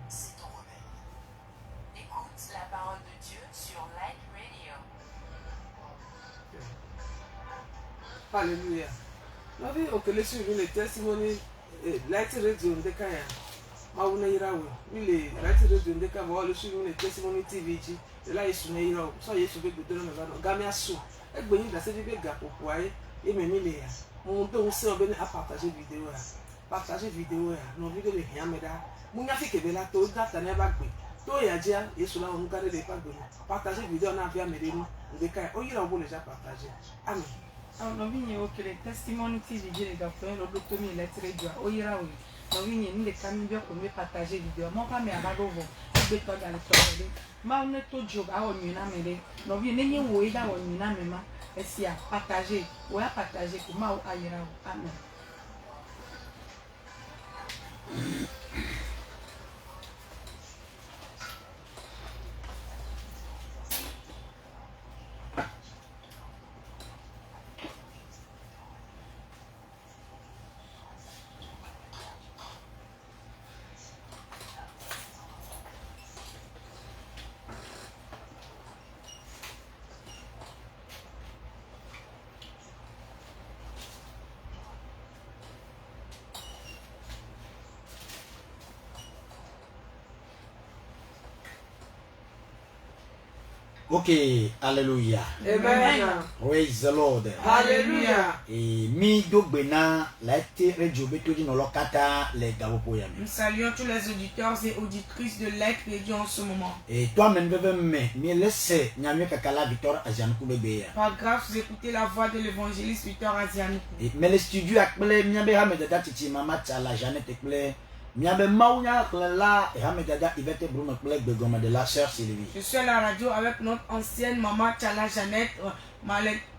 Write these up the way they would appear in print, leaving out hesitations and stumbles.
C'est ton remède. Écoute la parole de Dieu sur Light Radio. Alléluia. Ma vie, ok, les suivre les testimonies, Light Radio, de Kaya. Ma ouna irawe. Les Light Radio, de Kaya, le suivre les testimonies TV. Et là, ils sont irawe. Ça, ils sont bien de l'homme. Gamia sou. Et bien, il a cette vidéo pour pouvoir. Et même, il est. On peut aussi à partager vidéo. Partager vidéo. Nos vidéos, les rien, mais là. Mon gars, c'est que là, tout date, n'est pas good. Tout y a dit, et cela, on garde les pas de nous. Partager vidéo, on a bien mes démons. De Kaya. Oh, il a voulu déjà partager. Amen. Alors, nous que les testimonies TV, les docteurs, le docteur, il est très dur. Oh, il y a oui. Nous avons les camions pour me partager vidéo. Mon père m'a dit, je vais te dans le toit. Ma on est tout job à on y na mêlé. Nous avons les gens où ils ont on y na même. Et si à partager, ou à partager, pour moi, ailleurs. Amen. Ok, alléluia. Amen. Praise the Lord. Alléluia. Et mi dogbena la été radio betodi no lokata les gabopo yami. Nous saluons tous les auditeurs et auditrices de Light Radio en ce moment. Et toi même bebe mi laisse nyame kakala Victor Azianuku bebe ya. Par grâce, vous écoutez la voix de l'évangéliste Victor Azianuku. Et mais le studio akple miabe ha medada titi mama tsala Jeannette ekple miabe maunya klela e ha medada Yvette Bruno ekple gbegoma de la sœur Sylvie. Je suis à la radio avec notre ancienne maman Tchala Jeannette,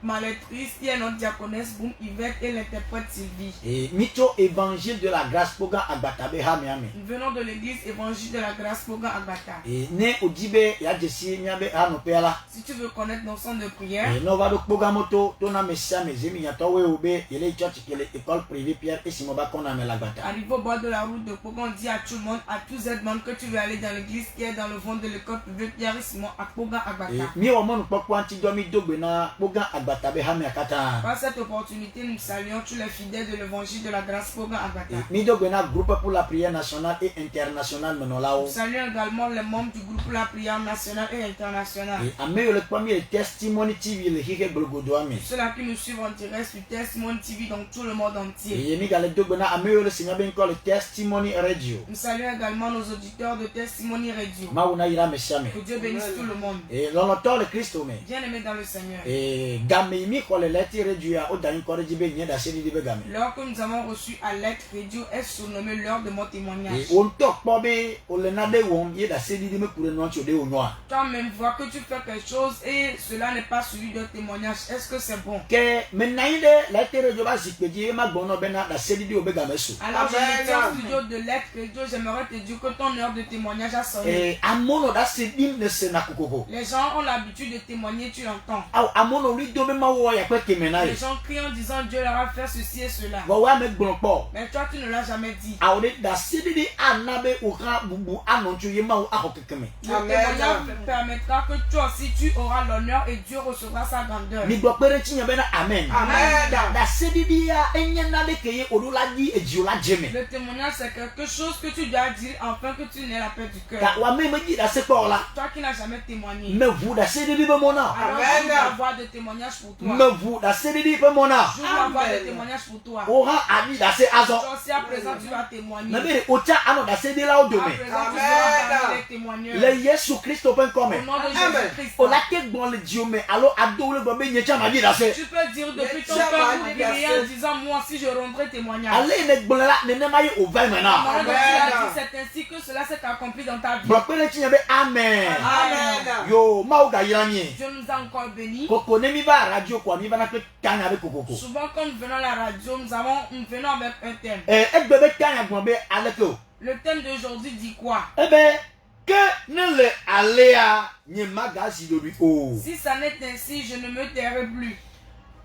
ma lectrice qui est notre diaconesse Boum Yvette et l'interprète Sylvie. Et mito évangile de la grâce poga agbatabe ha miame. Nous venons de l'église évangile de la grâce Poga Agbata. Et ne odibe ya jesi miabe ha no peala. Si tu veux connaître nos sons de prière, Et no va do poga moto to na mesia mezemi nyato we obe ele church ele école privée Pierre et Simoba qu'on a la gbata. arrive au bord de la route de Poga, on dit à tout le monde, à tous les membres que tu veux aller dans l'église qui est dans le fond de l'école privée Pierre et Simon à Poga Agbata. Mi o mo no pokwa anti domi dogbena poga agbatabe ha mi akata. Par cette opportunité, nous saluons tous les fidèles de l'évangile de la grâce Poga Agbata. Mi dogbena groupe pour la prière nationale et internationale menolao. Nous saluons également les membres du groupe pour la prière nationale et internationale. Et ameyo le premier testimony TV le hike blogodo ami. Ceux-là qui nous suivent en direct sur Testimony TV dans tout le monde entier. Et mi gale dogbena ameyo le seigneur ben ko le testimony radio. Nous saluons également nos auditeurs de Testimony Radio. Mauna ira mesiame. Que Dieu bénisse tout le monde. Et l'honorateur le Christ me. Bien-aimés dans le Seigneur. Et game mi ko le leti radio o dani ko rejibe nye da seri dibe game. L'heure que nous avons reçue à Light Radio est surnommée l'heure de mon témoignage. Et on tok pobe o le nade wom ye da seri dibe kure no chode o noa. Toi-même vois que tu fais quelque chose et cela n'est pas suivi de témoignage. Est-ce que c'est bon? Que menaide la radio ba zikpeji ma gbono bena da seri di obe game so. Alors je me tiens au studio de Light Radio, j'aimerais te dire que ton heure de témoignage a sonné. Et amono da seri ne se na kokoko. Les gens ont l'habitude de témoigner, tu l'entends. Au amono ri do be ma wo ya pe kemena Les ye. gens crient en disant Dieu leur a fait ceci et cela. Wa wa me gbon po. Mais toi tu ne l'as jamais dit. Au de da seri di anabe o ka bubu anonchu ye ma o akokekeme. Le témoignage permettra que toi aussi tu auras l'honneur et Dieu recevra sa grandeur. Mi gbo pere chinya bena amen. Amen. Da seri di ya enye na de keye odula di ejiola jeme. Le témoignage c'est quelque chose que tu dois dire afin que tu n'aies la paix du cœur. Ka wa me ji da se po la. Toi qui n'as jamais témoigné. Me vu da seri di be mona. Alors j'ouvre la voie de témoignage pour toi. Me vu da seri di be mona. J'ouvre la voie de témoignage pour toi. O ha ani da se azo. Toi aussi à présent tu vas témoigner. Na be ocha ano da seri di la o À dome. présent tu seras parmi les témoigneurs. Le Yesu Christ open Au come. nom de Jésus-Christ. O la ke gbon le dio me alo adole gbo be nyecha ma di da se. Tu peux dire depuis ton cœur ouvrier en disant moi aussi je rendrai témoignage. Ale ne gbon la ne ne ma ye o vai me na. Pendant que tu l'as dit, c'est ainsi que cela s'est accompli dans ta vie. Bro pe le chinya be amen. Amen. Yo ma o ga yiranye. Dieu nous a encore bénis. Koko ne mi ba radio kwa mi ba na pe kanya be kokoko. Souvent quand nous venons à la radio, nous venons avec un thème. Egbe be kanya gbon be aleko. Le thème d'aujourd'hui dit quoi? Ebe que ne le alea nye magazi do bi o. Si ça n'est ainsi, je ne me tairai plus.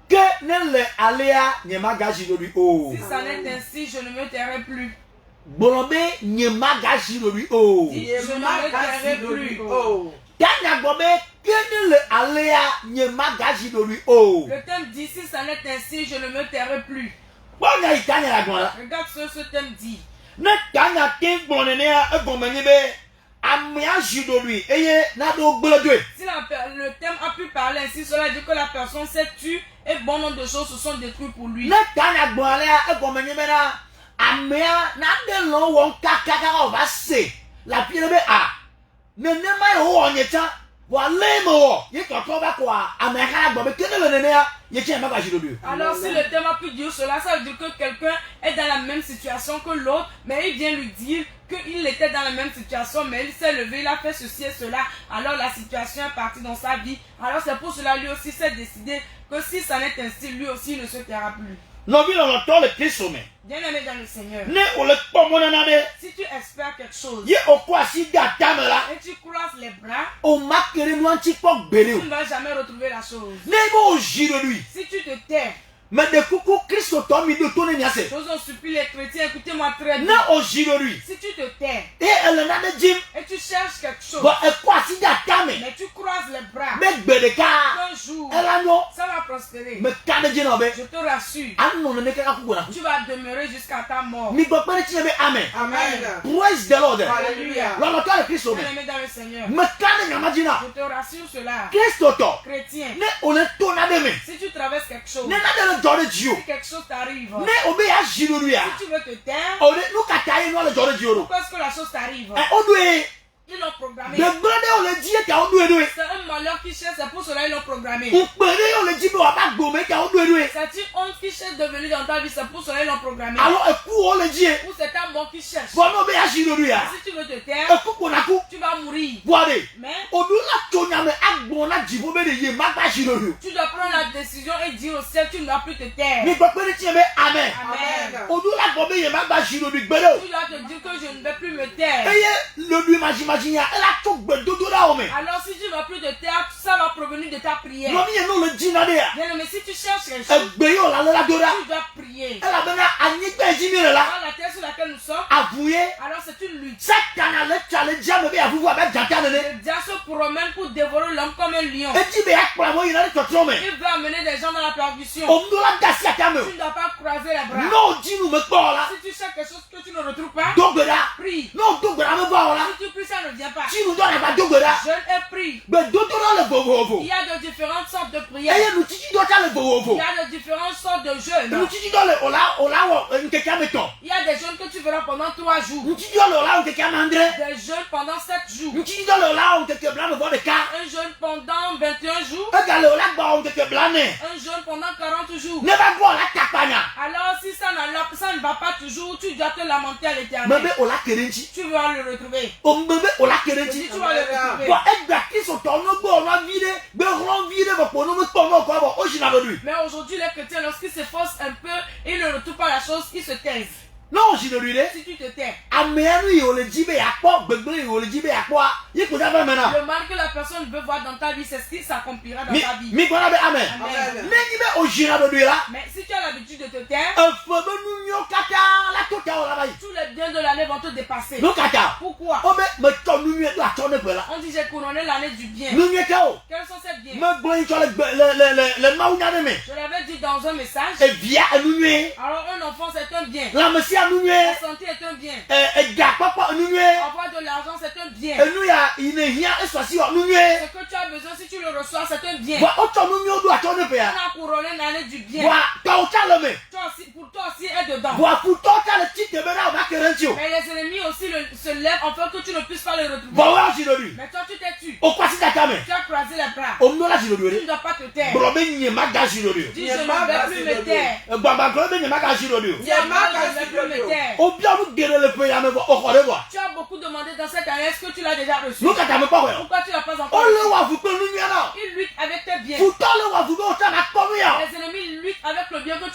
Que ne le alea nye magazi do bi o. Si ça n'est ainsi, je ne me tairai plus. Bolombe nye magaji de lui oh. Je ne me tairai plus. Oh. Tanya gombe kene le alea nye magaji de lui oh. Le thème dit, si ça n'est ainsi, je ne me tairai plus. Bon ya itanya la gona. Regarde ce thème dit. Ne tanya king bonenea e gomeni be amia ji de lui eye na do gbledwe. Si le thème a pu parler ainsi, cela dit que la personne s'est tue et bon nombre de choses se sont détruites pour lui. Ne tanya bonalea e gomeni be na amia na de lo won kakaka o va se. La pierre be a. Ne ma yo onyecha wa lemo ye ko to ba kwa ameka gombe kene le nene ya ye che magaji de lui. Alors si le thème a pu dire cela, ça veut dire que quelqu'un est dans la même situation que l'autre, mais il vient lui dire qu'il était dans la même situation, mais il s'est levé, il a fait ceci et cela. Alors la situation est partie dans sa vie. Alors c'est pour cela lui aussi s'est décidé que si ça n'est ainsi, lui aussi il ne se taira plus. Non vi le to le Christ mais. Bien-aimé dans le Seigneur, Ne o le pomonana de si tu espères quelque chose ye o kwa si da tamela et tu croises les bras, o makere no anti po tu gbele o. ne vas jamais retrouver la chose. Ne bo ji de lui. Si tu te tais, Mais de kuku Christ to mi de to ne niase. j'ose en supplie les chrétiens, écoutez-moi très bien. Ne o ji de lui. Si tu te tais Et elle na de jim et tu cherches quelque chose, bo e kwa si da tame. mais tu croises les bras, Me gbedeka. un jour, Elle a no ça va prospérer. me kane jina be. Je te rassure, Anu no ne ka ku na. tu vas demeurer jusqu'à ta mort. Mi gbo pere ti be amen. Amen. Praise the Lord. Alléluia. Lọ́nà tó lè Christ o mi. Bien-aimé dans le Seigneur, Me kane nyamajina. je te rassure cela. Christ to. Chrétien, Ne o le to na de me. si tu traverses quelque chose, Ne na de le jore ji o. si quelque chose t'arrive, Ne o be ya ji de lui a. si tu veux te taire, O le nu ka ta yi no le jore ji o. pourquoi est-ce que la chose t'arrive? O do e. Ils l'ont programmé. De gbede o le ji e ka o do e do e. C'est un malheur qui cherche, c'est pour cela ils l'ont programmé. O pere o le ji be wa ba gbo me ka o do e do e. C'est une honte qui cherche de venir dans ta vie, c'est pour cela ils l'ont programmé. Alors e ku o le ji e. Ou c'est ta mort qui cherche. Bo no be ya ji de lui a. Si tu veux te E taire, ku ko na ku. tu vas mourir. Boade. Mais O du la to nyame agbo na ji bo be de ye ma ba ji de lui. tu dois prendre la décision et dire au ciel, tu ne dois plus te taire. Mi gbo pere ti be amen. Amen. O du la gbo be ye ma ba ji de lui gbede o. Tu dois te dire que je ne vais plus me taire. Eye le lui imagine ya e la to gbedodo da o me. Alors si tu ne vas plus te taire, ça va provenir de ta prière. No mi ye no le ji na de ya. Bien, mais si tu cherches quelque chose, Egbe yo la le la do da. tu dois prier. E la be na anyi gbe ji mi re la. Dans la terre sur laquelle nous sommes, Avuye. alors c'est une lutte. Satan a le challenge me be avuvu abe janta ne ne. Le diable se promène pour dévorer l'homme comme un lion. E ji be akpa mo yina le totro me. Il veut amener des gens dans la perdition. O ndo la da si ata me. Tu ne dois pas croiser les bras. No ji nu me gbo la. Si tu cherches quelque chose que tu ne retrouves pas, Dogbeda. prie. No dogbeda me gbo la. Si tu pries, ça ne vient pas. Ji nu do na ba dogbeda. Jeûne et prie. Gbedodo na le vovovo. Il y a de différentes sortes de prières. Eye nu titi do ta le Il vovovo. y a de différentes sortes de Nu jeûnes. titi do le ola wo nkeke ameton. Il y a des jeûnes que tu feras pendant 3 jours. Nu titi do le ola nkeke amandre. Des jeûnes pendant 7 jours. Nu titi do le ola nkeke bla me vo de ka. Un jeûne pendant 21 jours. E ga le ola gba nkeke bla ne. Un jeûne pendant 40 jours. Ne ba gbo la tapanya. Alors si ça ne va pas toujours, tu dois te lamenter à Me l'éternel. be ola kerenchi. Tu vas le retrouver. O me be ola Je dis, kerenchi. tu vas le retrouver. Bo egba Kristo to no gbo ro vide, be ro vide bo po no me to no ko bo o jina be lui. Mais aujourd'hui, les chrétiens, lorsqu'ils s'efforcent un peu et ne retrouvent pas la chose, ils se taisent. No jina lui de. Si tu te tais, Ameanu yi o le ji be akpo, gbegbe yi o le ji be akpo. Yi ko da be me na. le mal que la personne veut voir dans ta vie, c'est ce qui s'accomplira dans ta vie. Mi ko na be amen. Amen. Ne ni be o jina be lui la. Mais si tu as l'habitude de te taire, Efo be nu nyo kata la to ta o la bayi. tous les biens de l'année vont te dépasser. No kata. Pourquoi? O be me to nu nyo do ato ne pe la. On dit j'ai couronné l'année du bien. Nu nyo ta o. Quels sont ces biens? Me gbo yi to le ma unya ne me. Je l'avais dit dans un message. E via nu nyo. Alors un enfant c'est un bien. La me si anu nyo. La santé est un bien. E ga papa nu nyo. Avoir de l'argent c'est un bien. Enu ya ine hia e so si o nu nyo. Ce que tu as besoin, si tu le reçois, c'est un bien. Wa o to nu nyo do ato ne pe On ya. a couronné l'année du bien. Wa ka o ta le me. Toi aussi, pour toi aussi est dedans. Wa fu to ta le ti te be na o ba kerenchi o. Mais les ennemis aussi se lèvent afin que tu ne puisses pas les retrouver. Wa wa ji le lui. Mais toi tu t'es tu. O kwa si ta ka me. Tu as croisé les bras. O mno la ji le Tu lui. ne dois pas te taire. Bro be nye ma ga ji le lui. Dis je ne vais plus me taire. Gbagba gro be nye ma ga ji le lui. Dis je ne vais plus me taire. O bia lu gere le pe ya me bo o ko de bo. Tu as beaucoup demandé dans cette année, est-ce que tu l'as déjà reçu? Nu ka ta me pa we. Pourquoi tu l'as pas O encore le reçu? wa fu pe nu nya na. Il lutte avec tes biens. Fu to le wa fu be o ta na ko mi ya. Les ennemis luttent avec le bien que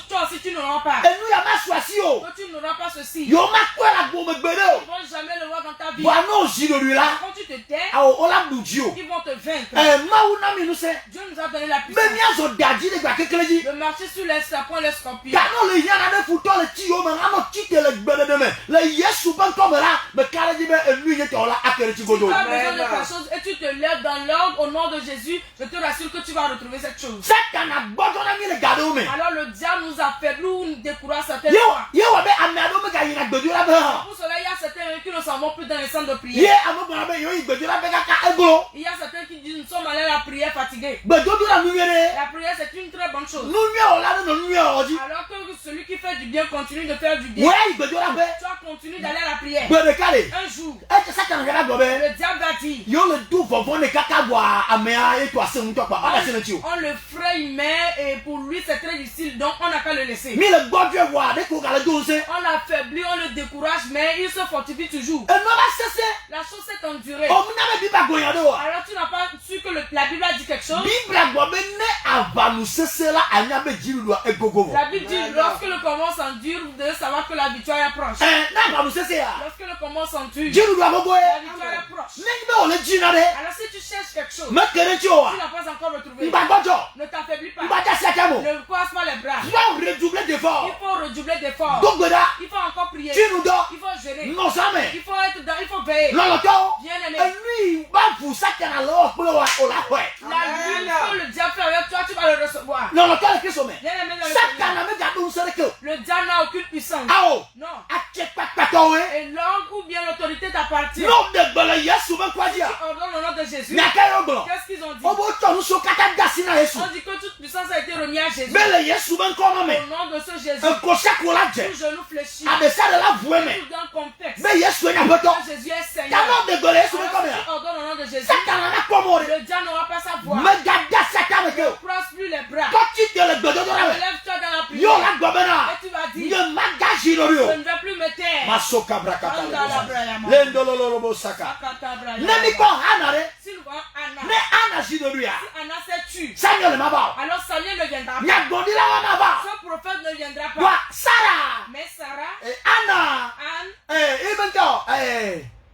toi aussi tu n'auras pas. Et nous, il y a ma choisi. Toi, tu n'auras pas ceci. Yo ma quoi la gomme Ils bédo. ne vont jamais le voir dans ta vie. Voilà, non, j'y le lui là. Quand tu te tais, Ah, on l'a boudio. ils vont te vaincre. Maouna mi nous c'est. Dieu nous a donné la Mais puissance bien zo dadji de gba kekele ji. de marcher sur les serpents, les scorpions. Kano le yana de futo le ti yo me ngano ti te le gbede de me. Le Yesu ban comme là, me kala ji be enu ye to la akere ti Si godo. tu as besoin de quelque chose et tu te lèves dans l'ordre au nom de Jésus, je te rassure que tu vas retrouver cette chose. Satan a bodo na mi le gado me. Alors le diable nous affaiblit ou nous décourage certaines Yo, fois. yo wa be amado me ga yina gbedu la be ha. Pour cela, il y a certains qui ne s'en vont plus dans les centres de Ye prière. amo bona be yo yi gbedu la be ka eglo. Il y a certains qui disent nous sommes allés à la prière fatigués. Gbedu la nu yere. La prière c'est une très bonne chose. Nu mi o la no nu mi o ji. Alors que celui qui fait du bien continue de faire du bien. Ouais, gbedu la be. Toi continue d'aller à la prière. Gbede kale. Un jour, E Satan ga go be. le diable va dire, Yo le du vovon ne kaka wa amea e to ase mu to pa. O da se le ti o. on le fraye mais et pour lui c'est très difficile donc on n'a qu'à le laisser. Mi le gbodwe wa de ko ga le do se. On l'affaiblit, on le décourage mais il se fortifie toujours. E no ba sese. La chose s'est endurée. O mu na me bi ba goyan do wa. Alors tu n'as pas su que la Bible a dit quelque chose. Bibla gbo be ne avanu sese la anya be jiru do e gogo. La Bible dit lorsque le combat s'endure, vous devez savoir que la victoire est proche. Na avanu sese ya. Lorsque le combat s'endure, Jiru do gogo la e. victoire est proche. Ne be o le jina de. Alors si tu cherches quelque chose, Me kere ti o wa. tu n'as pas encore retrouvé. Mba gojo. Ne t'affaiblis pas. Mba ja satamo. Ne croise pas les bras. Yo redoubler Il d'effort. faut redoubler d'efforts. Gogoda. Il faut encore prier. Jiru do. Il faut jeûner. No same. Il faut être dans, il faut veiller. Lolo to. Bien aimé. E lui ba fu Satan lo pe wa o la ho e. La lutte que le diable fait avec toi, tu vas le recevoir. Lolo to le Kristo me. Bien aimé dans le Satan Seigneur. na me ga do sere ke. Le diable n'a aucune puissance. Awo. Non. A check pa to we. Et l'ordre ou bien l'autorité t'appartient. No de gbele Yesu be kwa dia. Ordonne au nom de Jésus. Na ka yo gbo. Qu'est-ce qu'ils ont dit? Obo tonu so kata gasi na Yesu. On dit que toute puissance a été remise à Jésus. Bele Yesu ben ko me. Au nom de ce Jésus, En ko saku la je. tout genou fléchit, Abesa de la voix me. tout dans complexe. Be Yesu nya boto. Que Jésus est Seigneur. Kano de gbele Yesu ben ko me. Alors, si tu ordonnes au nom de Jésus, Satan na ko mo re. le diable n'aura pas sa voix. Me ga da Satan me Ne ke. croise plus les bras. Ko ti de le gbedo do la we. Lève-toi dans la prière. Yo la gbo be na. Et tu vas dire, Ye magaji lo je rio. ne vais plus me taire. Masoka brakata. Andalabrayama. Lendo lo lo bo saka. Akatabrayama. Ne mi ko hana re. Si nous voyons Anna, Ne ana ji lo ria. si Anna s'est tue, Samuel ma ba. alors Samuel ne viendra pas. Nya gondi la wa ma ba. Ce prophète ne viendra Wa pas. Sarah. Mais Sarah, Anna. Anne Even to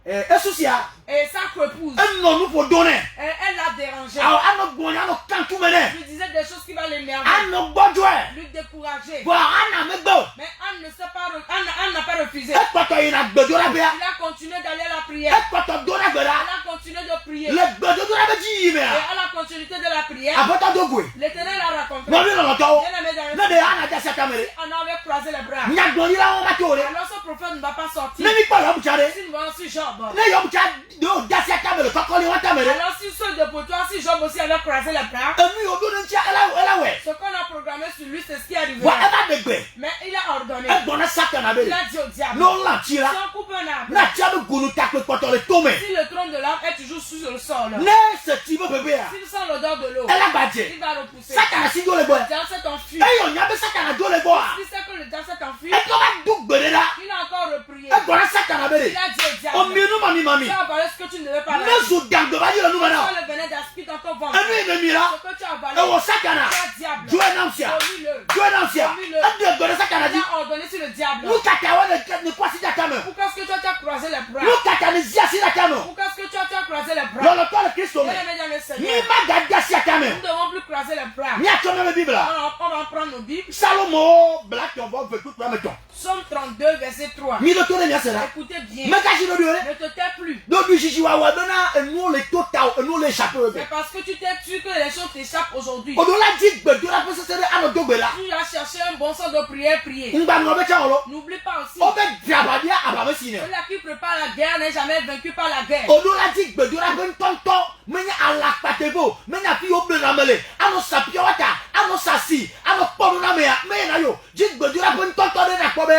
esusia. et sa épouse, No nu po done. elle l'a dérangé. Aw ano gonya no kantu mene. Lui disait des choses qui vont l'énerver, Ano gbojwe. lui décourager. Wa ana me gbo. Mais Anne ne s'est pas, Anne n'a pas refusé. E pato ina gbedo la bia. Il a continué d'aller à la E prière. pato dona gbera. Elle a continué de prier. Le gbedo do la be ji me. Et à la continuité de la prière, Abota do gwe. l'Éternel a raconté. Mo bi lo to. Bien aimé dans le Ne de ana ja sata mere. on avait croisé les bras. Nya gondi la wa ma to re. Alors ce prophète ne va pas sortir. Ne mi pa lo buchare. Si nous voyons si Job. Ne yo bucha do ja sata mere kokoli wa ta mere. Alors si ceux de pour toi, si Job aussi avait croisé les bras, Emi o do ntia ela we. ce qu'on a programmé sur lui, c'est ce qui est arrivé. Wa eba de gbe. Mais il a ordonné. E gbona Satan na Il be. a dit au diable, No la si tira. on coupe un arbre, Na tia be gunu takpe poto le tome. si le trône de l'arbre est toujours sur le sol, Ne se tibo bebe a. s'il sent l'odeur de l'eau, Ela gbaje. il va repousser. Satan si do le boy. Le diable s'est enfui. E yo nya be Satan na do le boy. Il sait que le diable s'est enfui. E to ba du gbere da. Il a encore reprié. E gbona Satan na Il bere. a dit au O diable, mi nu mami. tu as avalé ce que tu ne devais pas Ne avalé. zo dangbe ba yiro nu Tu mana. as le venin d'aspide dans ton ventre. E nu me mira. Ce que tu as avalé, E wo Satan na. tu as diable. Jo e nam sia. Remue-le. Jo e nam sia. E de gbere Satan na Il di. a ordonné sur le diable. Lu kata wa ne kwasi da kame. Pourquoi est-ce que toi tu as croisé les bras? Lu kata ni zia si da kame. Pourquoi est-ce que toi tu as croisé les bras? Lolo to le Kristo Bien me. aimé dans le Ni Seigneur, ma ga da si kame. nous ne devons plus croiser les bras. Ni atome me Bible. On va prendre nos Bibles. Salomo black ton va veut tout pour meton. Psaume 32, verset 3. Mi do to le nya sera. Écoutez bien. Me ka ji do re. Ne te tais plus. Do du jiji wa dona enu le total enu le chapeau be. C'est parce que tu t'es tué que les choses t'échappent aujourd'hui. Odo la di gbedo la pe sese ano do gbe la. Tu as cherché un bon sens de prière, prier. Ngba no be cha olo. N'oublie pas aussi, O be diabadia abame sine. celui qui prépare la guerre n'est jamais vaincu par la guerre. Odo la di gbedo la be tonto menya ala patebo menya fi oble na mele ano sapio wata ano sasi ano poru na me na yo di gbedo la be tonto de na ko be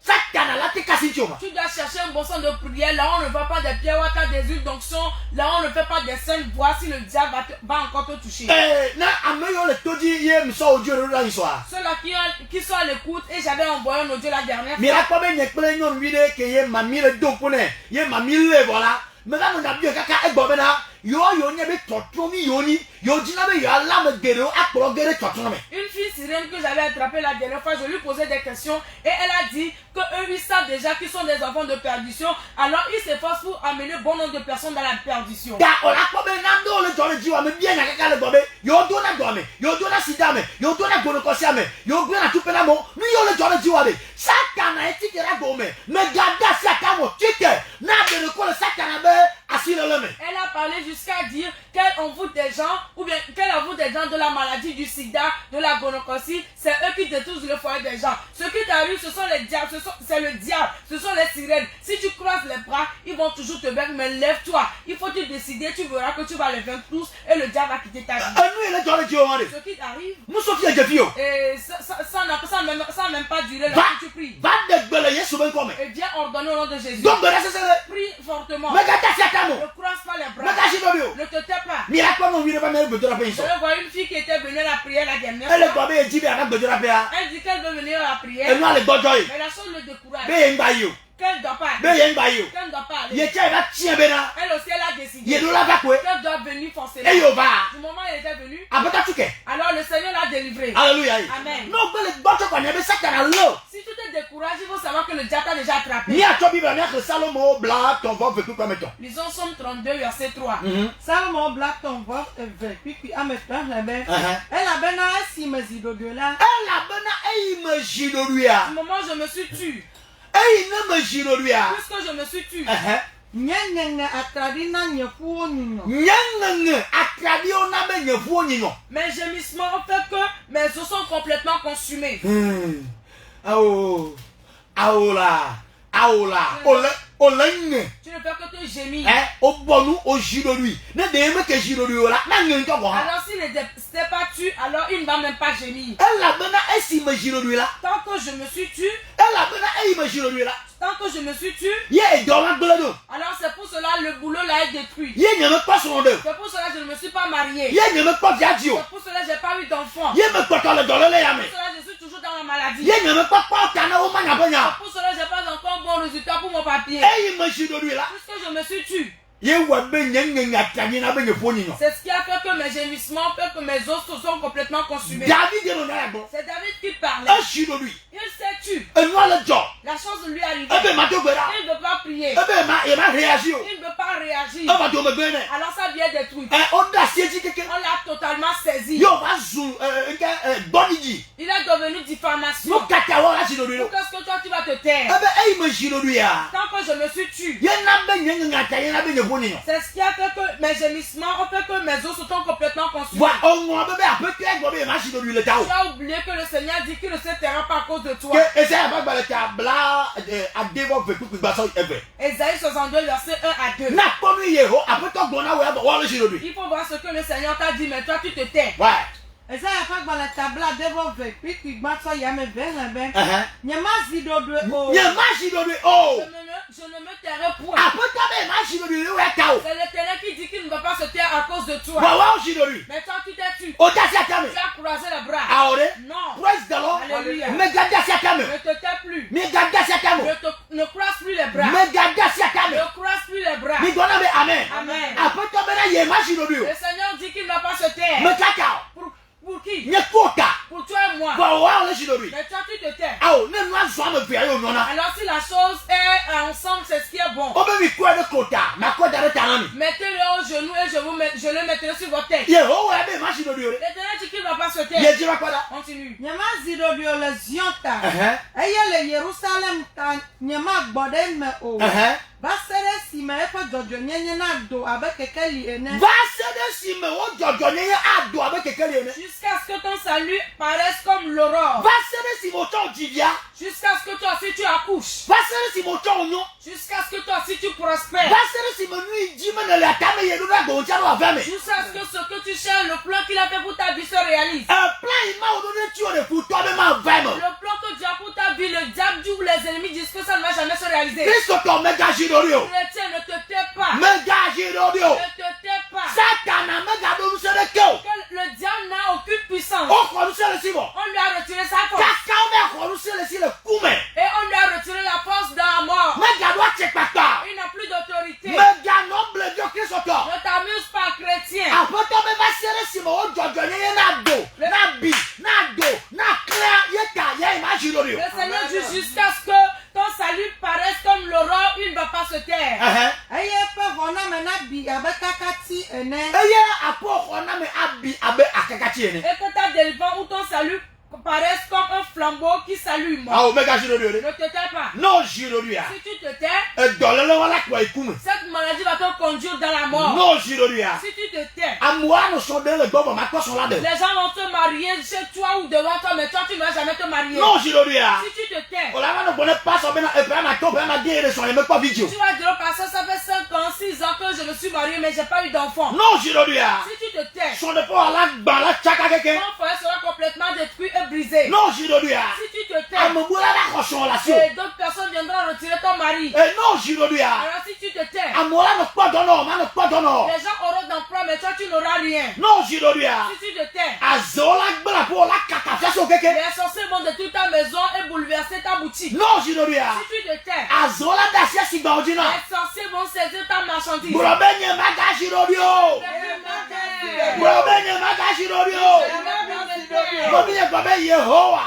Satan la te kasi choma. Tu dois chercher un bon sens de prière. Là, on ne va pas des pierres, des huiles d'onction. Là, on ne fait pas des saintes voix si le diable va encore te toucher. Na ameyo le toji ye mso ojo le la iswa. Ceux-là qui sont à l'écoute, et j'avais envoyé un audio la dernière Mi fois. la ko be nyekple nyon wi de ke ye mami le do pone ye mami le voilà. Me la no na bi kaka egbo be na yo nye be totromi yoni yo dina be yo alam gero akporo gere totromi. Une fille sirène que j'avais attrapée la dernière fois, je lui posais des questions et elle a dit que eux ils savent déjà qu'ils sont des enfants de perdition, alors ils s'efforcent pour amener bon nombre de personnes dans la perdition. Da ola ko be na do le jole jiwa me bien na kaka le gobe yo do na gome yo do na sidame yo do na gonokosia me yo gbe na tupela mo ni yo le jole jiwa be satana etikera gome me gada satamo tike na be ko le satana be asile le me. Elle a parlé jusqu'à dire qu'elle envoûte des gens, ou bien qu'elle envoûte des gens de la maladie du sida, de la gonocosie, c'est eux qui détruisent le foyer des gens. Ce qui t'arrive, ce sont les diables, c'est le diable, ce sont les sirènes. Si tu croises les bras, ils vont toujours te battre, mais lève-toi. Il faut te décider, tu verras que tu vas les vaincre tous et le diable va quitter ta vie. Ce qui t'arrive, et ça même pas durer le temps que tu pries. Et viens ordonner au nom de Jésus. Prie fortement. Ne croise pas les bras. Ne te tais pas. Je vois une fille qui était venue à la prière la dernière fois. Elle dit qu'elle veut venir à la prière. Mais la chose le décourage. Qu'elle ne doit pas aller. Qu'elle ne doit pas aller. Elle aussi, elle a décidé qu'elle doit venir forcément. Du moment où elle était venue, alors le Seigneur l'a délivrée. Alléluia. Amen. Non, si tu te décourages, il faut savoir que le diable t'a déjà attrapé. Lisons Somme 32, verset 3. Salomon black ton voix et puis à me faire la bête. Elle a bien si me dit de là. Du moment où je me suis tue. Puisque je me suis tue. Mes gémissements ont fait que mes os sont complètement consumés. Tu ne fais que te gémir. Alors s'il ne s'est pas tu, alors il ne va même pas gémir. Tant que je me suis tue, tant que je me suis tue, alors c'est pour cela le boulot là est détruit. C'est pour cela que je ne me suis pas marié. C'est pour cela que je n'ai pas eu d'enfant. C'est pour cela que je suis toujours dans la maladie. C'est pour cela que je n'ai pas encore un bon résultat pour mon papier. Puisque je me suis tue. C'est ce qui a fait que mes gémissements, fait que mes os se sont complètement consumés. C'est David qui parlait. Il s'est tué. La chose lui est arrivée. Il ne veut pas prier. Il ne veut pas réagir. Alors ça vient détruire. On l'a totalement saisi. Il est devenu diffamation. Qu'est-ce que toi tu vas te taire? Tant que je me suis tué. C'est ce qui a fait que mes gémissements ont fait que mes os se sont complètement consumés. Tu as oublié que le Seigneur dit qu'il ne se taira pas à cause de toi. Ésaïe 62, verset 1 à 2. Il faut voir ce que le Seigneur t'a dit, mais toi tu te tais. Je ne me tairai point. C'est l'Éternel qui dit qu'il ne va pas se taire à cause de toi. Mais toi tu t'es tué. Tu as croisé les bras. Non. Alléluia. Ne te tais plus. Ne croise plus les bras. Ne croise plus les bras. Amen. Amen. Le Seigneur dit qu'il ne va pas se taire. Pour qui? Pour toi et moi. Mais toi tu te tais. Alors si la chose est ensemble, c'est ce qui est bon. Mettez-le au genou et je le mettrai sur votre tête. L'Éternel dit qu'il ne va pas se taire. Continue. Jusqu'à ce que ton salut paraisse comme l'aurore. Jusqu'à ce que toi aussi tu accouches. Jusqu'à ce que toi aussi tu prospères. Jusqu'à ce que tu cherches le plan qu'il a fait pour ta vie se réalise. Le plan que Dieu a pour ta vie, le diable dit ou les ennemis disent que ça ne va jamais se réaliser. Chrétien, ne te tais pas. Ne te tais pas. Que le diable n'a aucune puissance. On lui a retiré sa force. Et on lui a retiré la force dans la mort. Il n'a plus d'autorité. Ne t'amuse pas eye apo ona me abi abe akakati ene Et que ta délivrance ou ton salut paraissent comme un flambeau qui salue moi. ah o mega jiro dio Ne te tais pas. no jiro dia Si tu te tais, e dolele wala kwa ikume cette maladie va te conduire dans la mort. no jiro dia Si tu te tais, amwa no so de le gobo ma ko so la de les gens vont te marier chez toi ou devant toi, mais toi tu ne vas jamais te marier. no jiro dia Si tu te tais, o la no bone pass o bena e pra na to bena na die so le me pa video tu vas dire parce que ça fait 5 ans, 6 ans que je me suis marié, mais j'ai pas eu d'enfant. no jiro dia Si tu te tais, so de po ala gba la chaka keke ton foyer sera complètement détruit et brisé. no jiro dia Si tu te tais, amubula la ko so la sio et d'autres personnes viendront retirer ton mari. e no jiro dia Alors si tu te tais, amwa no po do no ma no po do no les gens auront d'emploi, mais toi tu n'auras rien. no jiro dia Si tu te tais, azola gbla po la kaka so keke les sorciers vont détruire ta maison et bouleverser ta boutique. no jiro dia Si tu te tais, azola da sia si ba ojina les sorciers vont saisir ta marchandise. Burobenye maga jiro dio Burobenye maga jiro dio Bobiye babe Yehowa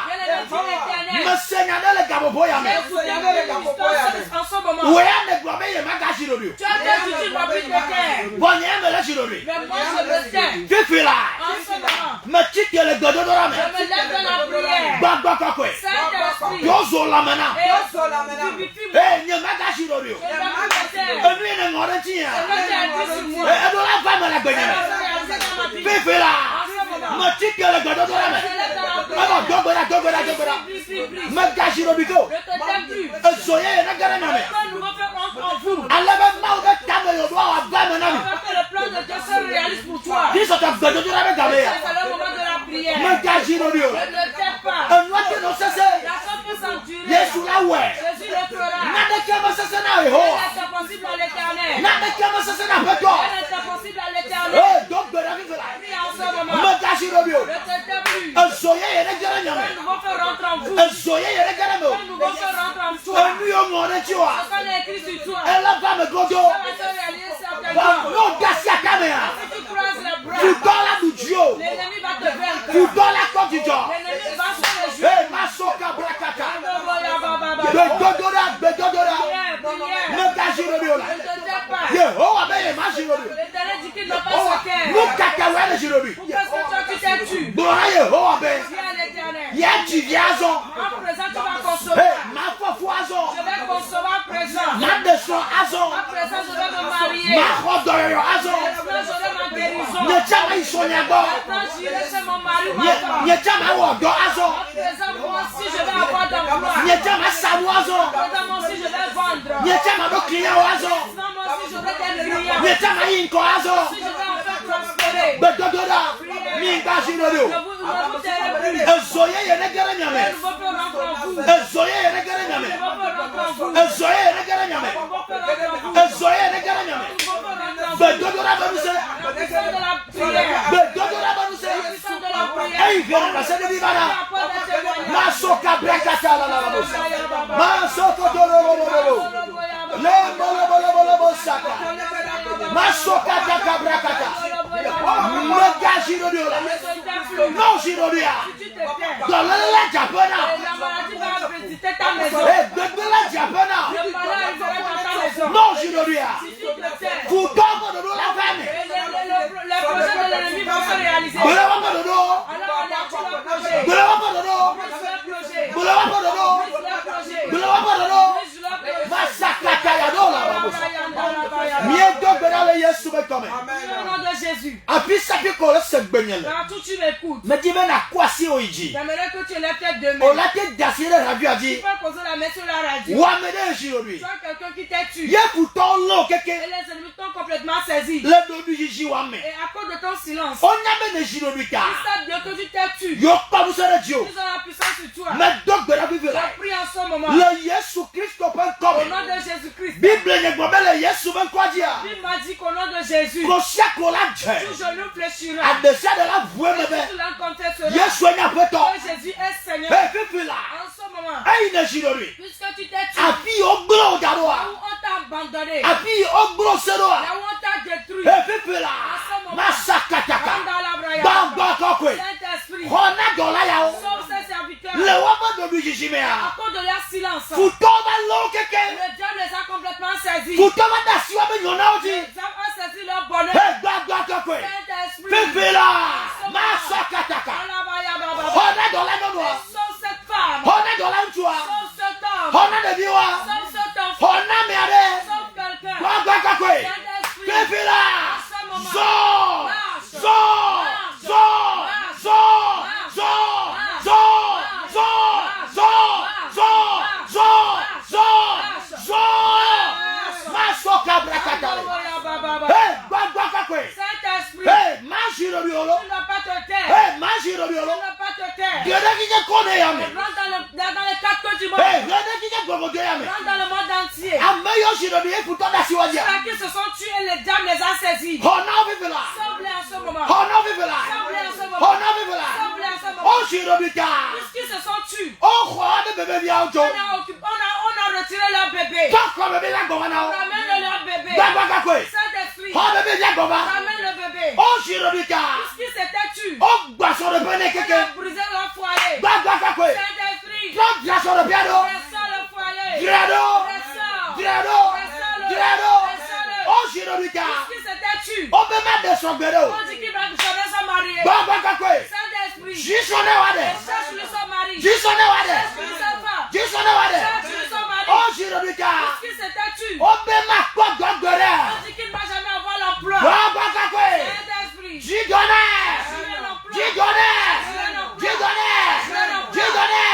Mesenya de le gabobo ya me En ce moment, Oya ne babe maga jiro dio tu as dit que tu ne vas plus te taire. Bonye me le jiro dio Mais moi je me tais. Fifila En ce moment, Me chike le godo do la me je me lève dans la prière. Gbagba kokwe Saint-Esprit, Yozo la mena et vivifie-moi. Eh nye maga jiro dio Je ne vais plus te taire. Enu ne ngore tiya Je vais t'aider sur moi. Edo la femme la gbenye Je vais réaliser dans ma vie. Fifila En ce moment, Me chike le godo do la je me me lève dans la Aba prière. dogoda Prie, prie, prie. Me gajiro bito Je te t'aime plus. Ezoye na gara na me Que nous refaisons en vous. Alebe ma o be tame yo do wa ba me na me Afin que le plan de Dieu se réalise pour toi. Diso ta godo do la me gabe C'est ya le moment de la prière. Me gajiro dio Ne te tais pas. Enwa ti no sese La chose peut s'endurer. Yesu la we Jésus le fera. na de ke ma sese na Elle ho est impossible à l'éternel. na de ke ma sese na peto Elle est impossible à l'éternel. eh donc be na fi la Prie en ce moment. me gajiro dio Ne te tais plus. Ezoye ye na gara nya Que me nous devons faire rentrer en vous. Ezoye ye na gara me Que nous devons faire rentrer en toi. Enu yo ngore ti wa Ce qu'on a écrit sur toi. ela ba me godo Ça va se réaliser ba certainement. no gasi akame ya Si tu croises les bras, Futola du dio l'ennemi va te vaincre. Futola ko di jo L'ennemi va sur les genoux. eh masoka brakata Prière, Bedodora bedodora prière. Me gajiro dio la Ne te tais pas. Yehowa be ye ma jiro dio L'Éternel dit qu'il ne va pas se taire. Mu kaka wa le jiro dio Parce que toi, tu t'es tu. Bora Yehowa be Dis à l'Éternel. ye ti viazo En présent, tu vas eh concevoir. ma fofu azo Je vais concevoir présent. ma deso azo En présent, je vais me marier. ma khodoyo azo Maintenant, j'aurai ma guérison. Nye chama isonya go Maintenant, j'irai chez mon mari ou ma femme. Nye chama wo do azo En présent, moi aussi, je vais avoir d'emploi. Nye chama samu azo En présent, moi aussi, je vais vendre. Nye chama do client azo Maintenant, moi aussi, je vais être client. Nye chama yinko azo Si je vais en faire prospérer. Bedodora mi gajiro dio Ne vous tairez plus. Ezoye ye ne gara Je nyame ne veux pas rentrer en vous. Ezoye ye ne gara Je nyame ne veux pas rentrer en vous. Ezoye ye ne gara nyame Je ne veux pas rentrer en vous. Ezoye ye ne gara nyame Je ne veux pas rentrer en vous. Bedodora banuse La puissance de la prière. Bedodora banuse La puissance de la prière. Ei viene na sede di bana La porte de témoignage. Masoka brakata la la la bosa Masoko tolo lo lo lo Le bolo bolo bolo bosaka Masoka taka brakata Me gajiro dio la Non jiro dio Tu te tais. Dans la japona La maladie va visiter ta maison. Eh bebe la japona Le malheur arrivera dans ta maison. Non jiro dio Si tu te tais, Futomo do la fame les projets de l'ennemi vont se réaliser. Bele wa mo do Alors on active le projet. Bele wa mo do Brise le projet. Bele wa mo do Brise le projet. Bele wa mo do Brise le projet. Masaka ya do la bosa Mie do bera le Yesu be kome Au nom de Jésus. Apisa ke ko le se gbenyele Partout tu m'écoutes. Me di me na kwasi oiji J'aimerais que tu lèves tes deux O mains. la te dasire radio Tu adi peux poser la main sur la radio. Wa me de jiro lui Tu as quelqu'un qui t'a tué. Ye futon lo keke Et les ennemis t'ont complètement saisi. Le do du jiji wa me Et à cause de ton silence, Onya me ne jiro lui ka ils savent bien que tu t'es tué. Yo pa mu sere dio Ils ont la puissance sur toi. Me do gbera bi vela Je prie en ce moment. Le Yesu Kristo pe Au kome nom de Jésus-Christ. Bible nye gbobe le Yesu be kwa dia Il m'a dit qu'au nom de Jésus, Ko sia ko la je tout genou fléchira. Adesa de la vue me Et be tout l'encontre sera. Yesu enya peto Que Jésus est Seigneur. Eh fifila En ce moment, Ei ne jiro lui puisque tu t'es tué, Api ogro là daroa où on t'a abandonné, Api ogro seroa là où on t'a détruit, Eh fifila Masakataka Bamba kokwe Saint-Esprit, Hona dola ya o sauve ses serviteurs. Le wama do du jiji me À ya cause de leur silence, Futoma lo keke le diable les a complètement saisis. Futoma da siwa me nyona Le odi diable a saisi leur bonheur. Eh gba gba ne yame. Rentre dans les quatre coins du monde. Hey, rede kike gogodo yame. Rentre dans le monde entier. Ameyo shirodi ekuto da siwadia. Ceux qui se sont tués, les diables les a saisis. Hona vivela. Sauve-les en ce moment. Hona vivela. Sauve-les en ce moment. Hona vivela. Sauve-les en ce moment. O shirodi ka. Puisqu'ils se sont tués, O kwa de bebe bi auto. on a retiré leur bébé. Toko bebe la gomana. Ramène leur bébé. Baba kakwe. Saint-Esprit, Ho bebe la goma. ramène le bébé. O shirodi ka. Puisqu'ils s'étaient tués, O gbaso de bene on keke. a brisé leur foyer. Baba kakwe. Saint-Esprit, Tro gbaso de piano. ressort le foyer. Dirado. Ressort. Dirado. Ressort-le. Dirado. Ressort-le. O shirodi ka. Puisqu'ils s'étaient tués, O bebe de son gbedo. on dit qu'il va jamais se marier. Baba kakwe. Saint-Esprit, Jisone wade. cherche-lui son mari. Jisone wade. Cherche-lui sa femme. Jisone wade. Cherche-lui son mari. O shirodi ka. Puisqu'il s'était tué, O be ma kwa gogore. on dit qu'il ne va jamais avoir l'emploi. Baba kakwe. Saint-Esprit, Jidone. Jidone. Jidone. Jidone.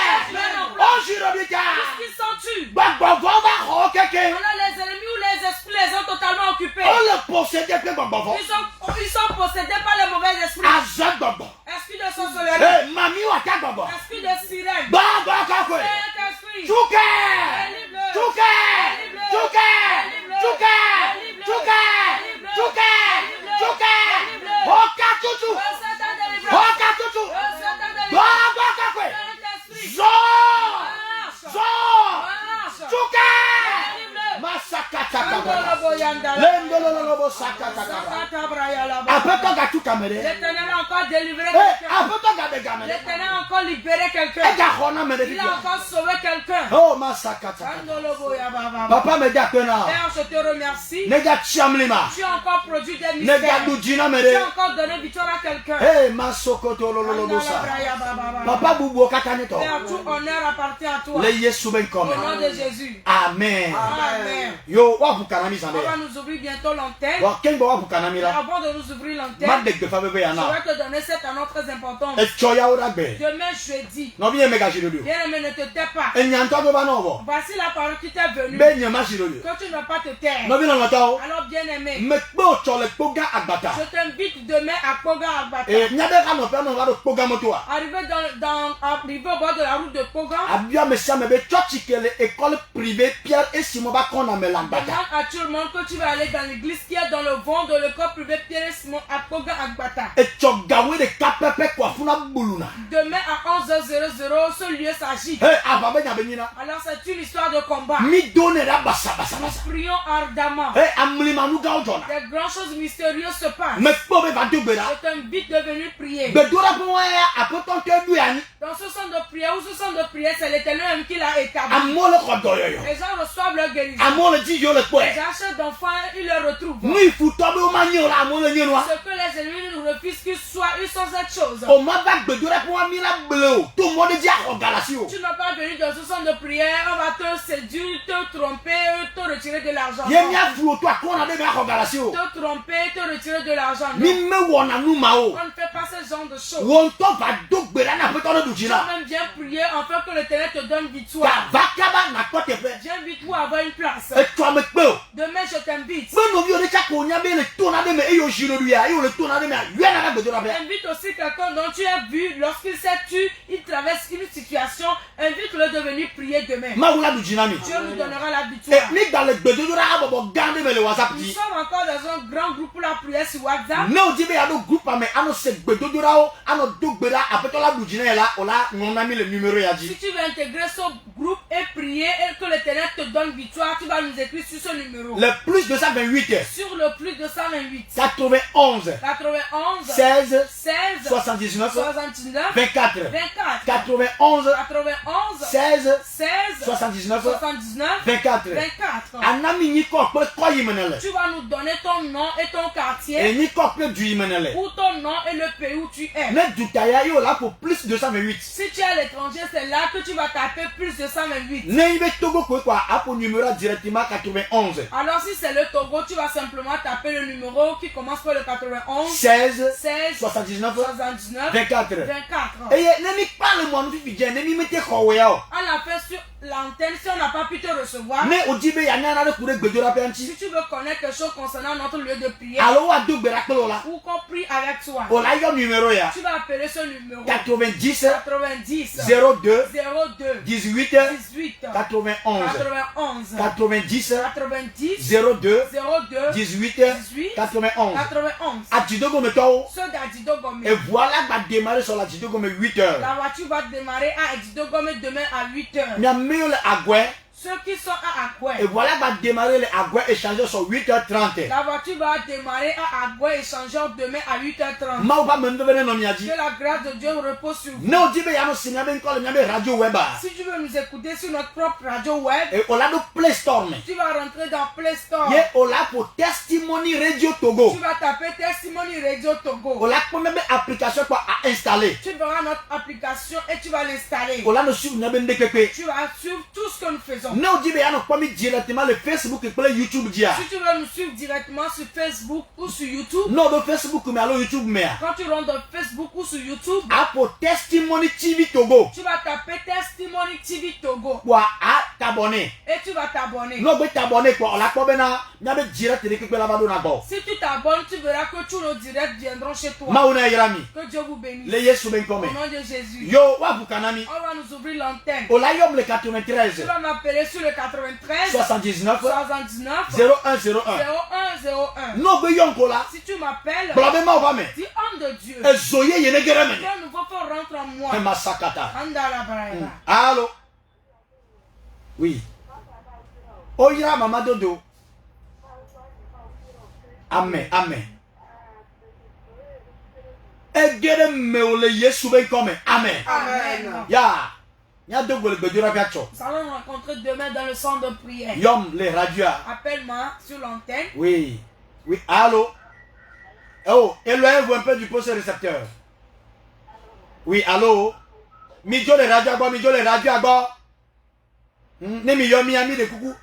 O shirodi ka. Puisqu'ils sont tués, Gbogbo ba ho keke. alors les ennemis ou les esprits les ont totalement occupés. O le possédé pe gbogbo. Ils sont possédés par les mauvais esprits. Aza gbogbo. Esprit de sorcellerie, Hey, mami wa ta gbogbo. esprit de sirène, Baba kakwe. Saint-Esprit, Tuke. Tuke. Tuke. Tuke. Tuke. Tuke. Tuke. Hoka tutu. Satan délivrance, Hoka tutu. Satan délivrance, Baba kakwe. Saint-Esprit, Zo. marche, Zo. marche, Tuke. délivre-le. Masakata Andolo kabra. boyandala, Lendololobo sakata kabra. Sakata brayalaba. Apeto ga tukamere. L'Éternel a encore délivré Hey, quelqu'un. apeto ga de gamere. L'Éternel a encore libéré quelqu'un. Ega hona mere Il a bidia. encore sauvé quelqu'un. Oh masakata. Andolo boyababa. Papa me da pena. Père, je te remercie. Nega chamlima. Tu as encore produit des Nega mystères. dujina Tu mere. as encore donné victoire à quelqu'un. Hey, masokoto lololobo Andala sa. brayababa. Papa bubu okatanito. Père, tout honneur appartient à toi. Le yesu ben Au comme. nom de Jésus. Amen. Amen. Yo wa bukanami On zambe. va nous ouvrir bientôt l'antenne. Wa kengo wa bukanami la. Avant de nous ouvrir l'antenne, Madek de fabe be je yana. vais te donner cette annonce très importante. E choya ora gbe. Demain, jeudi, No bi emega jirodo. bien-aimé, ne te tais pas. E nyanto be ba no bo. Voici la parole qui t'est venue. Be nyama jirodo. Que tu ne vas pas te taire. No bi no nata o. Alors, bien-aimé, Me kpo chole kpoga agbata. je t'invite demain à Poga Agbata. E nyabe ka no pe no ga do kpoga moto a. Arrivé arrivé au bord de la route de Poga, Abia me sia me be church kele école privée Pierre et Simon ba kona me lagbata. demande à tout le monde que tu vas aller dans l'église qui est dans le vent de l'école privée Pierre et Simon à Poga Agbata. E chogawe de kapepe kwa funa buluna. Demain à 11h00, ce lieu s'agite. Hey, aba be nyabe nyina. Alors c'est une histoire de combat. Mi donne da basa basa Nous basa. prions ardemment. Hey, amli manu ga ojona. Des grandes choses mystérieuses se passent. Me kpo be ba dogbera. Je t'invite de venir prier. Bedora po wa apoto te du ani. Dans ce centre de prière, ou ce centre de prière, c'est l'Éternel même qui l'a établi. Amole ko doyoyo. Les gens reçoivent leur guérison. Amole di yo le Les poe. achats d'enfants, ils les retrouvent. Ni futo be o ma nyi la amole nyi no. Ce que les ennemis nous refusent qu'ils soient, ils sont cette chose. O ma ba bedora po wa mi la bleu. Tout le monde di a galasi o. Tu n'as pas venu dans ce centre de prière, on va te séduire, te tromper, te retirer de l'argent. Ye mi aflo to akona de ga galasi o. Te tromper, te retirer de l'argent. Non. Mi me wona nu ma o. On ne fait pas ce genre de choses. Won to va dogbera na peto no du Tu jina. vas même bien prier afin que l'Éternel te donne Ka victoire. vakaba na kote pe. J'invite vous à avoir une place. E to me pe o. Demain, je t'invite. Be no bi o de cha ko nya be le to na de me e yo jiro du ya. E yo le to na de me a. Ye na ga bedora be. Invite aussi quelqu'un dont tu as vu lorsqu'il s'est tué, il traverse une situation. Invite-le de venir prier demain. Ma wula du jina mi. Dieu nous donnera la E victoire. ni gba le bedora abobo gande me le WhatsApp Nous di. sommes encore dans un grand groupe pour la prière sur WhatsApp. Ne o di be ya do group ame ano se bedora o ano dogbera apeto la du jina la o la ngona mi le numéro ya Si di. tu veux intégrer ce groupe et prier et que l'Éternel te donne victoire, tu vas nous écrire sur ce numéro. Le plus 228 Sur le plus de 128, 91 91, 16 16, 79 79, 24 24, 91 91, 16 16, 79 79, 24 24. anami nyi ko pe ko yimenele Tu vas nous donner ton nom et ton quartier, e nyi ko pe du yimenele ou ton nom et le pays où tu es. ne dutaya yo la pour plus 228 Si tu es à l'étranger, c'est là que tu vas taper plus de 128. ne ibe togo ko quoi apo numéro directement 91 Alors si c'est le Togo, tu vas simplement taper le numéro qui commence par le 91, 16 16, 79 79, 24 24. e ye ne mi parle moi no fi je ne mi mete ko we ya o À la fin, l'antenne, si on n'a pas pu te recevoir, ne odibe ya nyana de kure gbedora pe si anti tu veux connaître quelque chose concernant notre lieu de prière, alo wa do gbera pe la ou qu'on prie avec toi, o la yo numéro ya tu vas appeler ce numéro 90 90 02 02 18 18 91 91 90 90 02 02 18 18 91 91. a Didogo meto Ceux d'Adido Gomé. et voilà va démarrer sur la Didogo me 8h La voiture va démarrer à Adido Gomé demain à 8h. mi amio le agwe Ceux qui sont à et Akwe, voilà va démarrer le agwe échanger sur 8h30 la voiture va démarrer à Akwe échangeur demain à 8h30. ma ba mendo bene no miaji Que la grâce de Dieu repose sur vous. no dibe ya no sinyabe nko le nyabe radio weba Si tu veux nous écouter sur notre propre radio web, et ola do Play Store me tu vas rentrer dans Play Store. ye ola pour Testimony Radio Togo Tu vas taper Testimony Radio Togo. ola pour même application quoi à installer Tu verras notre application et tu vas l'installer. ola no suivre nyabe ndekeke Tu vas suivre tout ce que nous faisons. no dibe ya no kwa mi directement le Facebook et le YouTube dia Si tu veux nous suivre directement sur Facebook ou sur YouTube, no do Facebook me alo YouTube me quand tu rentres dans Facebook ou sur YouTube, a pour Testimony TV Togo tu vas taper Testimony TV Togo kwa a t'abonner et tu vas t'abonner. no be t'abonner quoi ola ko bena nyabe direct de keke la ba do na go Si tu t'abonnes, tu verras que tous nos directs viendront chez toi. mauna yirami Que Dieu vous bénisse. le Yesu ben come Au nom de Jésus. yo wa bukanami On va nous ouvrir l'antenne. ola yom le Tu 93 vas m'appeler sur le 93 79 79 0101 0101. no be yon ko la Si tu m'appelles, blabe ma ba me dis homme de Dieu. ezoye yene gere me Que nouveau feu rentre en moi. e masakata Andala Braïba. allô oui oyira mama dodo amen amen egere me ole Yesu ben come amen Amen. ya nya dogo le gbedura biacho Nous allons nous rencontrer demain dans le centre de prière. yom le radio Appelle-moi sur l'antenne. oui oui allô oh éloignez-vous un peu du poste récepteur oui allô mi jo le radio agbo mi jo le radio agbo ne mi yo mi ami de kuku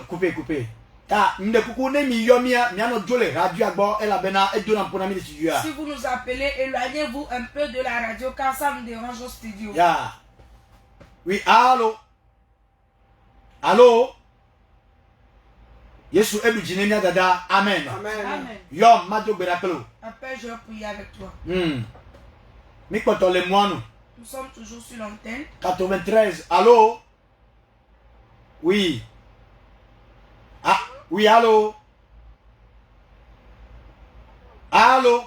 coupé ta mi de kuku ne mi yo mi ano jo le radio agbo e la bena e do na mpona mi de studio Si vous nous appelez, éloignez-vous un peu de la radio car ça nous dérange au studio. ya oui allô allô Yesu ebu jinenya dada amen Amen. Amen. yo majo berakelo Appelle, je vais prier avec toi. mi koto le moanu Nous sommes toujours sur l'antenne. 93 allô oui ah oui allô allô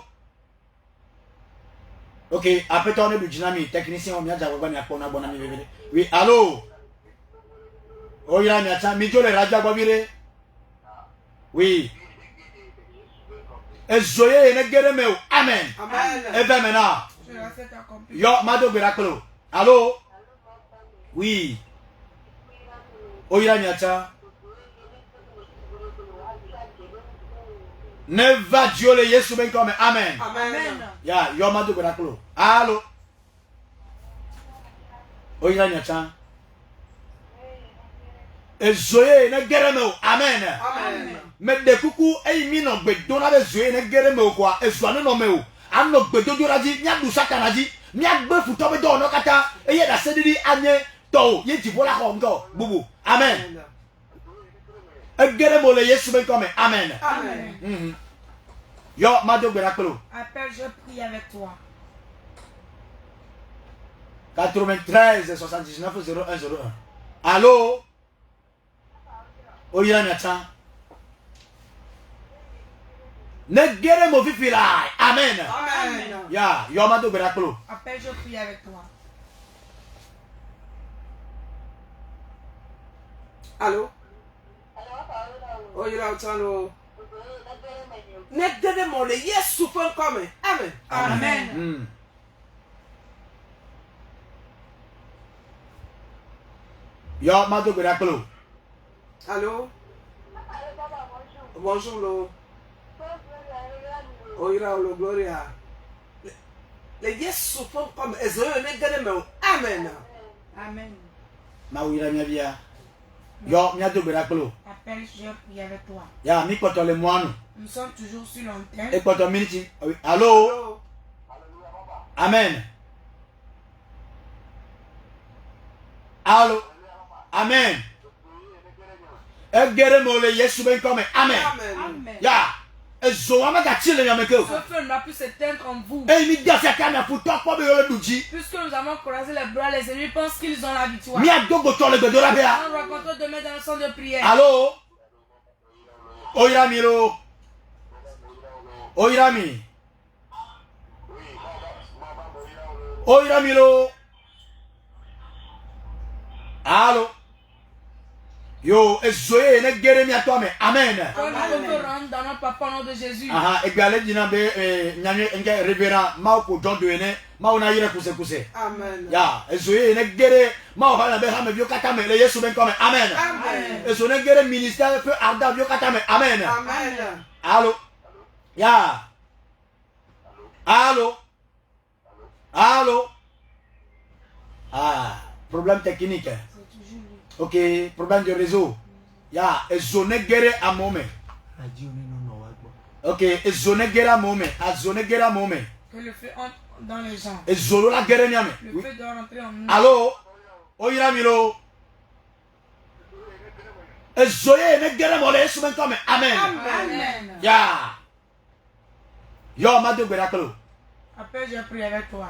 ok après toi on est du dynamique technicien on m'a déjà regardé à pona bonami bébé oui allô oh il a mis ça mi jo le radio agobire oui ezoye ne gere me o amen Amen. eve mena Je la fais accomplir. yo mado berakelo allô oui oh il a mis ça ne va Dieu le Yesu ben comme amen Amen. ya yo mado berakelo allô oh il a mis ça ezoye ne gere me o amen Amen. me de kuku eyi mi no gbe dona be zoe ne gere me o kwa ezuane no me o ano gbe dojo raji nya du saka naji nya gbe futo be do no kata eye da sediri anye to ye jibola ko ngo bubu amen e gere mo le Yesu ben comme amen Amen. yo mado gbe rakelo Appelle, je prie avec toi. 93 79 0101 allô oyira nyata ne gere mo fifila amen Amen. ya yo mado gbe rakelo Appelle, je prie avec toi. Allô? Oh, il a entendu. Ne dede mo le Yesu fun come. Amen. Amen. Yo mado gbe rakelo Allô? Bonjour, lo. Oh, il a le gloria. Le Yesu fun come. Ezoyo ne dede mo. Amen. Amen. ma wira nya bia yo nya do gbe rakelo Appelle, je prie avec toi. ya mi koto le moanu Nous sommes toujours sur l'antenne. e koto minute allô Allô? amen allô Amen. Egere mo le Yesu ben comme amen. Amen. Ya. Ezo amaga chile ya meke. Ce feu n'a pu s'éteindre en vous. E mi dia se kama pour toi pour le duji. Puisque nous avons croisé les bras, les ennemis pensent qu'ils ont la victoire. Mi adogo to le godora bia. On rencontre demain dans le centre de prière. Allô? Oyiramiro. Oyirami. Oyiramiro. Allô? Yo, ezoye ne gere mi atome. Amen. Quand nous te rendre dans notre papa au nom de Jésus. Aha, egale dina be nyanye nge revera mauko John Doene, mauna yire kuse. Amen. Ya, ezoye ne gere mau bana be ha me bio kata me le Yesu ben comme amen. Amen. Ezo ne gere ministère peu arda bio kata me amen. Amen. Allô? Ya. Allô? Allô? Ah, problème technique. Ok, problème de réseau. Ya, ezone gere a moment. Ok, ezone gere a moment. Azone gere a moment. Que le feu entre dans les gens. Ezolo la gere nyame. Le feu doit rentrer en nous. Allô? Oyira milo. Ezoye ne gere mo le Yesu ben comme amen. Amen. Ya. Yo ma de gbera klo. Après, j'ai prié avec toi.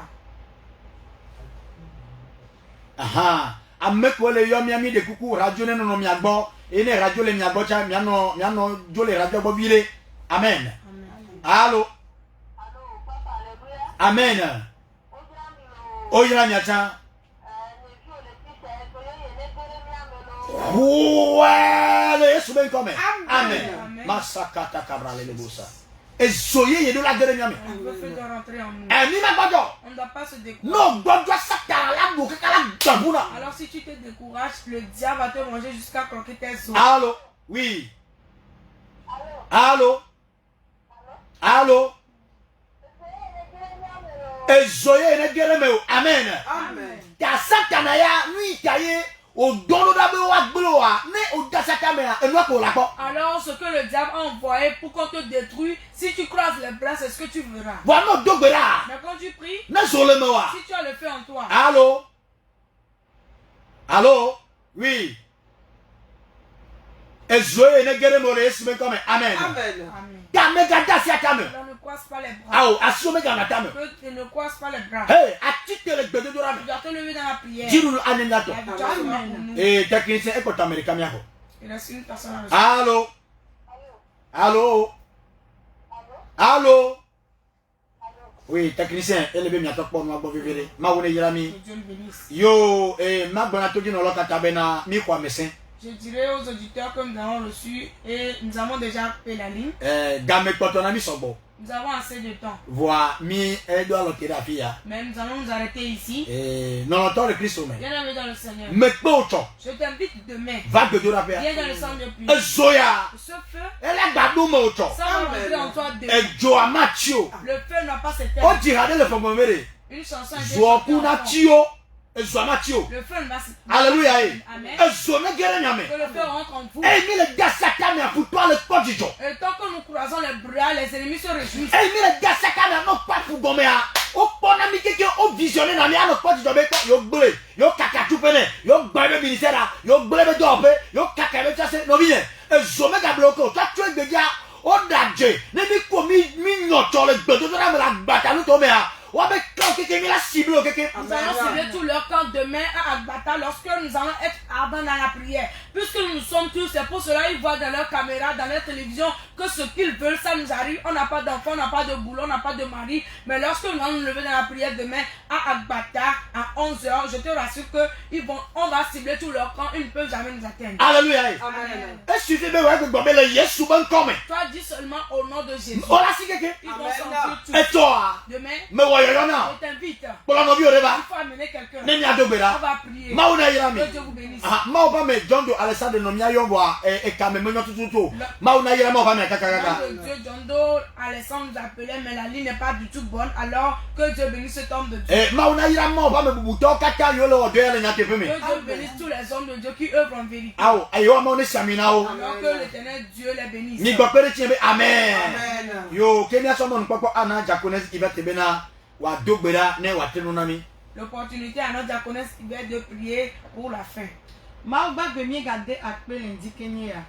Aha. Ameko le yo miami de kuku radio ne no miagbo. Ene radio le miagbo cha miano jo le radio bo bile. Amen. Amen. Allô? Amen. Oyira miacha. Ouais, le Yesu ben comme amen. Masakata kabrale le bosa. Ezoye ye do la gere miami. Le feu doit rentrer en nous. Emi na godo. On ne doit pas se décourager. No godo sakara la bo kala gabuna. Alors si tu te décourages, le diable va te manger jusqu'à croquer tes os. Allô? Oui. Allô? Allô? Ezoye ne gere me o. Amen. Amen. Ta satana ya lui taye o dono da be wa gbelo wa ne o da satana ya enu ko la ko. Alors ce que le diable a envoyé pour qu'on te détruise, si tu croises les bras, c'est ce que tu verras. Wa no dogbera. Mais quand tu pries, Na zole me wa. si tu as le feu en toi, Allô? Allô? Oui. Ezoye ne gere mo le Yesu ben comme amen. Amen. Amen. Ta me gada si atame. Alors ne croise pas les bras. Awo asome ga na tame. Que tu ne croises pas les bras. Hey, atite le gbedo do Tu rame. dois te lever dans la prière. Jiru anengato. La victoire sera pour nous. Eh, technicien ekota amerika miako. Il reste une personne à le Allô? Allô? Allô? Oui, technicien, elle est bien à toi pour moi, vivre. Ma wone yirami. Que Dieu le bénisse. Yo, ma bonne togi no loka tabena, mi kwa mesin. Je dirais aux auditeurs que nous avons reçu et nous avons déjà fait la ligne. Game kotona mi sobo. Nous avons assez de temps. Vois mi edo alokira fia. Mais nous allons nous arrêter ici. Non l'entend le Christ mais. Viens dans le Seigneur. Me pocho. Je t'invite demain. Va de dora fia. Viens dans le centre de prière. Ezoya. Ce feu, Elle a gbadu mo ocho. ça va rentrer en toi demain. Ejo amachio. Le feu n'a pas O s'éteindre. jihade le fomomere. Une chanson a été Zo chantée kuna encore. chio. Ezo amachio. Le feu ne va s'éteindre. Alléluia. Amen. Ezo ne gere nyame. Que le feu rentre en vous. Et mi le gasaka me pour toi le codijo. Et tant que nous croisons les bras, les ennemis se réjouissent. Et mi le gasaka me no pa pour gomea. O pona mi keke o visionner na mi ano codijo be ko yo gbe. Yo kaka tupene. Yo gbe ministère. Yo gbe be dope. Yo kaka be chase no bien. Ezo me ga bloko. Toi tu es déjà o daje. Ne mi ko mi nyoto le gbe to na me la gbata nu to me a. Wa be kan keke mi la cible keke. Nous allons cibler tout leur camp demain à Agbata lorsque nous allons être ardents dans la prière. Puisque nous sommes tous, c'est pour cela qu'ils voient dans leur caméra, dans leur télévision, que ce qu'ils veulent, ça nous arrive. On n'a pas d'enfant, on n'a pas de boulot, on n'a pas de mari. Mais lorsque nous allons nous lever dans la prière demain à Agbata, à 11h, je te rassure on va cibler tout leur camp, ils ne peuvent jamais nous atteindre. Alléluia. Amen. Et suffit de voir que gombe le Yesu ban comme. Toi, dis seulement au nom de Jésus. Ola si keke. Ils vont Amen. s'enfuir tous. Et toi. Demain, Me woyoyona. je t'invite. Pour la novio reba. Il faut amener quelqu'un. Ne mi adobera. On va prier. Mauna yirami. Que Dieu vous bénisse. Ah, maoba me John do Alessandro no mia yomwa e kame menyo tututu. Mauna yirami maoba me kaka kaka. Que Dieu, John Doe, Alessandre nous appelait, mais la ligne n'est pas du tout bonne. Alors que Dieu bénisse cet homme de Dieu. Mauna yirami maoba me bubuto kaka yolo odo ele nyate feme. Que Dieu bénisse tous les hommes de Dieu qui œuvrent en vérité. Awo, ayo mauna samina o. Alors que l'éternel Dieu les bénisse. Ni gbopere tiebe amen. Amen. Yo, kenya somo npoko ana jacones ibete bena wa dogbera ne wa tenunami. L'opportunité à notre diaconesse Yvette de prier pour la fin. ma ba be mi ga de akpe lendi kenye ya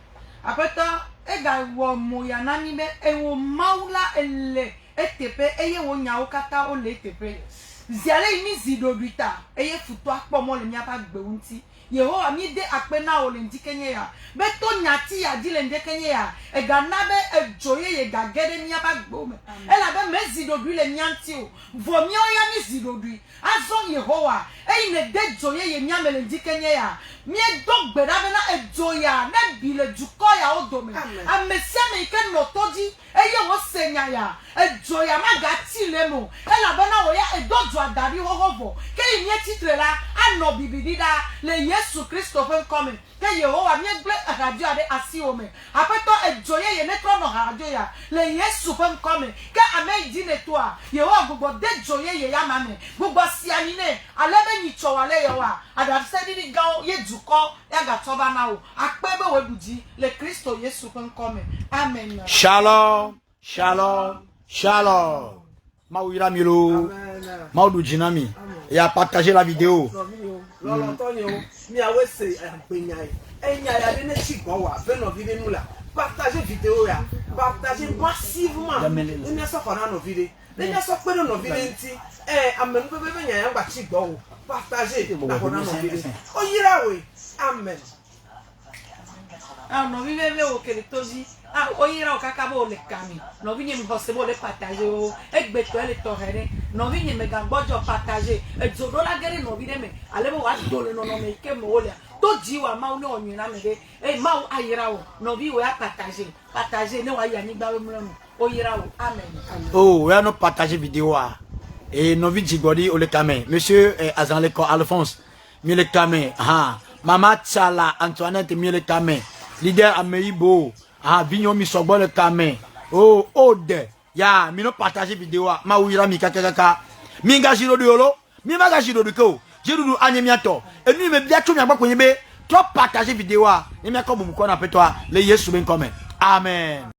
apeto e ga wo mo ya na mi be e wo maula ele etepe eye wo nya o kata o le tepe ziale mi zidobita eye futu akpo mo le mi apa gbe unti Yehowa mi de akpe na o lendi kenye ya be to nyati ya di lendi kenye ya e ga na be e joye ye ga gede mi apa gbe me e la be me zidobi le nyanti o vo mi o ya mi zidobi azo Yehowa e ne de joye ye mi amele lendi kenye ya mi e do gbe da be na e joya na bi le juko ya o do me amesia me ke no toji e ye wo senya ya e joya ma ga ti le mo e la be na o ya e do jo adari hohovo ke mi e titre la ano bibidida le Yesu Christo fen come ke Yehowa mi gble radio ade asi o me apeto e joye ye ne kro no radio ya le Yesu fen come ke ame di ne to a Yehowa gbogbo de joye ye ya ma me gbogbo siani ne alebe ni chowale yo wa ada se di ga ye juko ya ga toba na o akpebe weduji le Christo Yesu fen come amen. Shalom, shalom, shalom. Maouira Milo, Maudou Djinami, et à partager la vidéo. Partagez vidéo, partagez massivement. Amen. Ah, no vive o que le toji. Ah, oyira o kakabo le kami. No vinye mi possible le partager o. Egbeto ele tohere. No vinye me gambojo partager. E zodo la gere no vide me. Alebo wa dole no no me ke mo olia. To jiwa ma uni onyina me de. E ma o ayira o. No vi o ya partager. Partager ne wa ya ni gba we mu no. Oyira o. Amen. Oh, we no partager vidéo a. Et no vi jigodi o le kame. Monsieur Azan Leko Alphonse. Mi le kame. Ha. Mama Tsala Antoinette mi le kame. Leader Ameibo. Ah, vignon mi sogbo le kame. Oh, ode. Ya, mi no partager vidéo a. Ma ouira mi kakaka. Mi nga jiro de yolo. Mi ma ga jiro de ko. Jiro du anyemiato. Et nous me bia chomi agba konyebe. Trop partager vidéo a. Ni mi akobu ko na petwa. Le Yesu ben come. Amen.